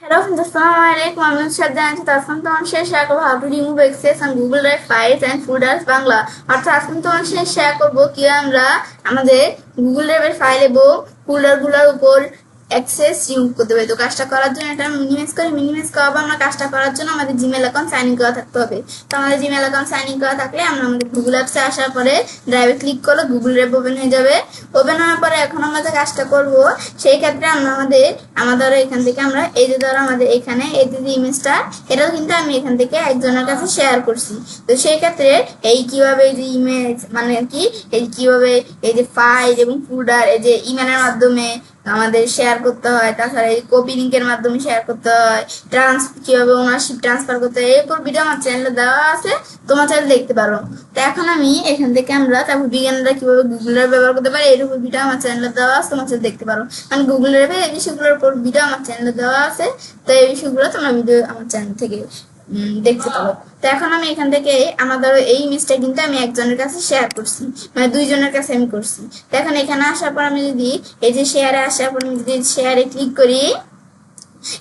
Hello friends, Assalamualaikum. I'm Shadda and আজকে তোমার share share করবো how to remove access on Google Drive files and folders Bangla. অর্থাৎ আজকে তোমার শেয়ার করবো কি আমরা আমাদের Google Drive এর ফাইল এবং ফোল্ডার গুলোর উপর অ্যাক্সেস রিমুভ করতে হবে। তো কাজটা করার জন্য এটা মিনিমাইজ করবো। আমরা কাজটা করার জন্য আমাদের জিমেল অ্যাকাউন্ট সাইন ইন করা থাকতে হবে। তো আমাদের জিমেল অ্যাকাউন্ট সাইন ইন করা থাকলে আমরা আমাদের গুগল অ্যাপসে আসার পরে ড্রাইভে ক্লিক করলে গুগল ড্রাইভ ওপেন হয়ে যাবে। ওপেন হওয়ার পরে এখন আমরা যে কাজটা করব সেই ক্ষেত্রে আমরা আমাদের এখান থেকে আমরা এই যে ধরো আমাদের এখানে এই যে ইমেজটা এটাও কিন্তু আমি এখান থেকে একজনের কাছে শেয়ার করছি। তো সেই ক্ষেত্রে এই কিভাবে এই যে ইমেজ মানে কি এই কিভাবে এই যে ফাইল এবং ফোল্ডার এই যে ইমেলের মাধ্যমে আমাদের শেয়ার করতে হয়, তাছাড়া এই কপি লিঙ্কের মাধ্যমে শেয়ার করতে হয়, কিভাবে ওনারশিপ ট্রান্সফার করতে হয়, এরপর ভিডিও আমার চ্যানেলে দেওয়া আছে, তোমার চ্যানেল দেখতে পারো। তো এখন আমি এখান থেকে আমরা তারপর বিজ্ঞানীরা কিভাবে গুগল ড্রাইভ ব্যবহার করতে পারে এর উপর ভিডিও আমার চ্যানেলে দেওয়া আছে, তোমার চ্যানেল দেখতে পারো। মানে গুগল ড্রাইভে এই বিষয়গুলোর উপর ভিডিও আমার চ্যানেলে দেওয়া আছে। তো এই বিষয়গুলো তোমরা ভিডিও আমার চ্যানেল থেকে দেখতে পারো। তো এখন আমি এখান থেকে আমাদের এই ইমেজটা কিন্তু আমি একজনের কাছে শেয়ার করছি, মানে দুইজনের কাছে আমি করছি। তো এখন এখানে আসার পর আমি যদি এই যে শেয়ারে আসার পর আমি যদি শেয়ারে ক্লিক করি,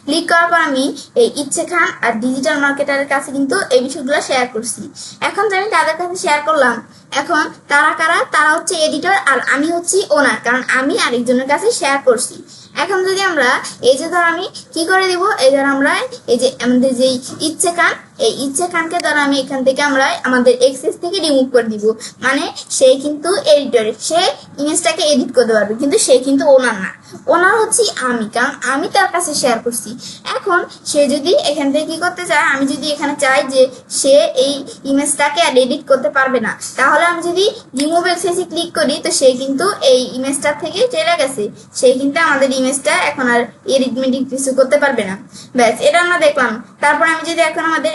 ক্লিক করার পর আমি এই ইচ্ছে খান আর ডিজিটাল মার্কেটারের কাছে কিন্তু এই বিষয়গুলো শেয়ার করছি। এখন যে আমি তাদের কাছে শেয়ার করলাম, এখন তারা কারা? তারা হচ্ছে এডিটর আর আমি হচ্ছি ওনার, কারণ আমি আরেকজনের কাছে শেয়ার করছি। এখন যদি আমরা এই যে ধর আমি কি করে দিব, এই ধর আমরা এই যে আমাদের যে ইচ্ছে খান এই ইচ্ছে খানকে ধর আমি এখান থেকে আমরা আমাদের এক্সেস থেকে রিমুভ করে দিব। মানে সে কিন্তু এডিটর, সে ইমেজটাকে এডিট করতে পারবে, কিন্তু সে কিন্তু ওনার না, ওনার হচ্ছে আমি, কারণ আমি তার কাছে শেয়ার করছি। এখন সে যদি এখান থেকে কি করতে চায়, আমি যদি এখানে চাই যে সে এই ইমেজটাকে আর এডিট করতে পারবে না, তাহলে আমি যদি রিমুভ এক্সেসে ক্লিক করি তো সে কিন্তু এই ইমেজটা থেকে চলে গেছে, সে কিন্তু আমাদের ইমেজটা এখন আর এডিট মেডিট কিছু করতে পারবে না। ব্যাস, এটা আমরা দেখলাম। তারপর আমি যদি এখন আমাদের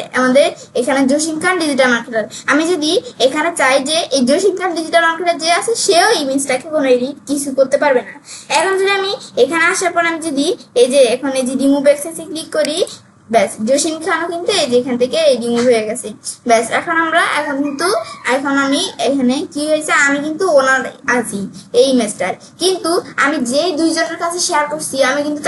এখানে জসিম খান ডিজিটাল মার্কেটার, আমি যদি এখানে চাই যে এই জসিম খান ডিজিটাল মার্কেটার যে আছে সেও ইমেজটাকে কোনো এডিট কিছু করতে পারবে না। এখন যদি আমি এখানে আসার পর আমি যদি এই যে এখন এই যে রিমুভ এক্সেসে ক্লিক করি, ব্যাস জসিম খানও কিন্তু এই যে এখান থেকে রিমুভ হয়ে গেছে। ব্যাস, এখন আমি এখানে কি হয়েছে, আমি কিন্তু ওনার আছি এই ইমেজটার, কিন্তু আমি যে দুইজনের কাছে শেয়ার করছি আমি কিন্তু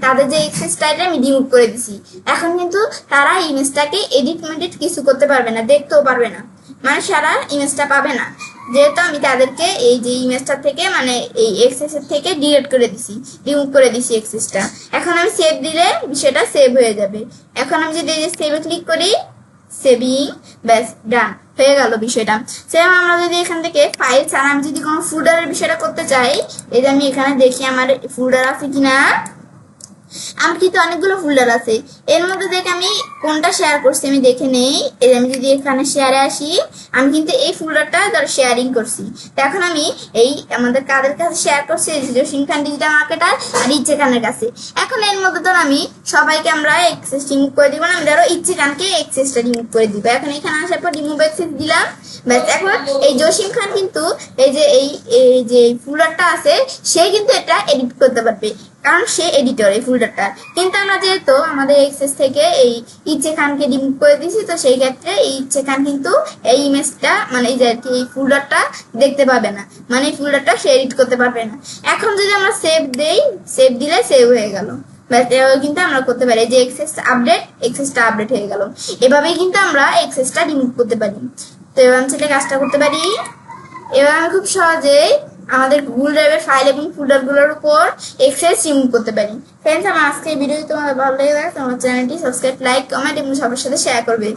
তাদের যে এক্সেসটা আমি রিমুভ করে দিছি। এখন কিন্তু তারা ইমেজটাকে এডিট মেডিট কিছু করতে পারবে না, দেখতেও পারবে না, মানে সারা ইমেজটা পাবে না, যেহেতু আমি তাদেরকে এই যে ইমেজটা থেকে মানে এই এক্সেসের থেকে ডিলিট করে দিছি, রিমুভ করে দিছি এক্সেসটা। এখন আমি সেভ দিলে বিষয়টা সেভ হয়ে যাবে। এখন আমি যদি এই যে সেভে ক্লিক করি, সেভিং, ব্যাস ডান হয়ে গেল বিষয়টা। সেম আমরা যদি এখান থেকে ফাইল ছাড়া আমি যদি কোনো ফোল্ডারের বিষয়টা করতে চাই, এই যে আমি এখানে দেখি আমার ফোল্ডার আছে কিনা, আমার কিন্তু অনেকগুলো ফোল্ডার আছে, এর মধ্যে থেকে আমি কোনটা শেয়ার করছি আমি দেখে নেই। এই আমি যদি এখানে শেয়ারে আসি, আমি কিন্তু এই ফোল্ডারটা ধর শেয়ারিং করছি। তো এখন আমি এই আমাদের কাদের কাছে শেয়ার করছি, জসিম খান ডিজিটাল মার্কেটার আর ইচ্ছে খানের কাছে। এখন এর মধ্যে ধর আমি সবাইকে আমরা এক্সেস রিমুভ করে দিব না, আমি ধরো ইচ্ছে খানকে এক্সেসটা রিমুভ করে দিব। এখন এখানে আসার পর রিমুভ এক্সেস দিলাম, ব্যাস। এখন এই জসিম খান কিন্তু এই যে ফোল্ডারটা আছে সে কিন্তু এটা এডিট করতে পারবে, কারণ সে এডিটর এই ফোল্ডারটা। কিন্তু আমরা যেহেতু আমাদের এক্সেস থেকে এই ইচ্ছে খানকে রিমুভ করে দিয়েছি, তো সেই ক্ষেত্রে এই ইচ্ছে খান কিন্তু এই ইমেজটা মানে এই যে এই ফোল্ডারটা দেখতে পাবে না, মানে এই ফোল্ডারটা সে এডিট করতে পারবে না। এখন যদি আমরা সেভ দেই, সেভ দিলে সেভ হয়ে গেল, কিন্তু আমরা করতে পারি যে এক্সেসটা আপডেট হয়ে গেল। এভাবেই কিন্তু আমরা এক্সেসটা রিমুভ করতে পারি। তো এবার সেটা কাজটা করতে পারি। এবার আমি খুব সহজেই আমাদের গুগল ড্রাইভের ফাইল এবং ফোল্ডারগুলোর উপর এক্সেস রিমুভ করতে পারি। ফ্রেন্ডস, আমার আজকে এই ভিডিও তোমাদের ভালো লেগে থাকে তোমার চ্যানেলটি সাবস্ক্রাইব, লাইক, কমেন্ট এবং সবার সাথে শেয়ার করবে।